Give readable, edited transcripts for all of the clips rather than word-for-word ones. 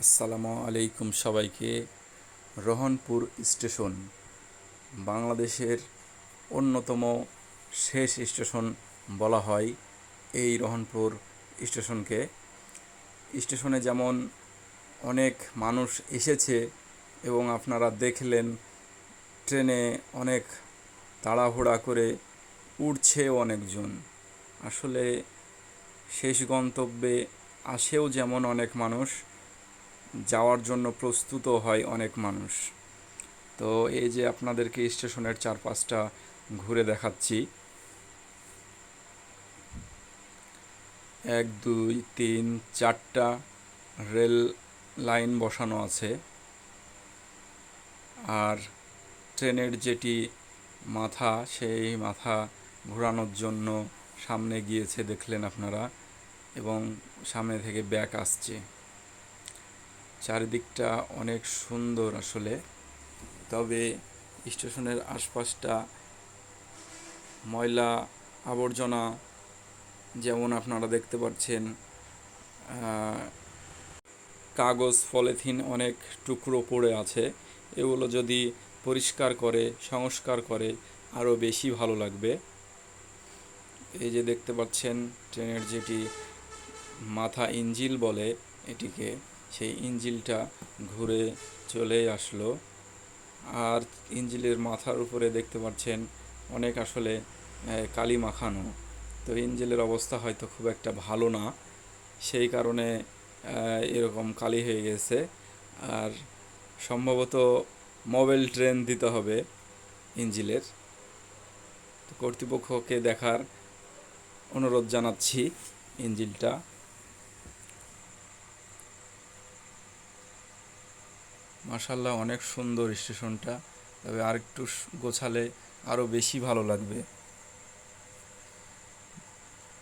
আসসালামু আলাইকুম সবাইকে। রহনপুর স্টেশন বাংলাদেশের অন্যতম শেষ স্টেশন বলা হয় এই রহনপুর স্টেশনকে। স্টেশনে যেমন অনেক মানুষ এসেছে এবং আপনারা দেখলেন ট্রেনে অনেক তাড়াহুড়া করে উঠছে অনেকজন। আসলে শেষ গন্তব্যে আসেও যেমন অনেক মানুষ, যাওয়ার জন্য প্রস্তুত হয় অনেক মানুষ। তো এই যে আপনাদেরকে স্টেশনের চারপাশটা ঘুরে দেখাচ্ছি। 1 2 3 4টা রেল লাইন বসানো আছে। আর ট্রেনের যেটি মাথা, সেই মাথা ঘোরানোর জন্য সামনে গিয়েছে দেখলেন আপনারা, এবং সামনে থেকে ব্যাক আসছে। চারিদিকটা অনেক সুন্দর আসলে। তবে স্টেশনের আশপাশটা ময়লা আবর্জনা, যেমন আপনারা দেখতে পাচ্ছেন কাগজ পলিথিন অনেক টুকরো পড়ে আছে। এগুলো যদি পরিষ্কার করে সংস্কার করে আরও বেশি ভালো লাগবে। এই যে দেখতে পাচ্ছেন ট্রেনের যেটি মাথা ইঞ্জিল বলে এটিকে, সেই ইঞ্জিলটা ঘুরে চলে আসলো। আর ইঞ্জিলের মাথার উপরে দেখতে পাচ্ছেন অনেক আসলে কালি মাখানো। তো ইঞ্জিলের অবস্থা হয়তো খুব একটা ভালো না, সেই কারণে এরকম কালি হয়ে গেছে। আর সম্ভবত মোবাইল ট্রেন দিতে হবে ইঞ্জিলের। তো কর্তৃপক্ষকে দেখার অনুরোধ জানাচ্ছি ইঞ্জিলটা। মাশাআল্লাহ, অনেক সুন্দর স্টেশনটা। তবে আর একটু গোছালে আরও বেশি ভালো লাগবে।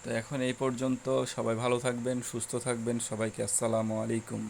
তো এখন এই পর্যন্ত। সবাই ভালো থাকবেন, সুস্থ থাকবেন। সবাইকে আসসালামু আলাইকুম।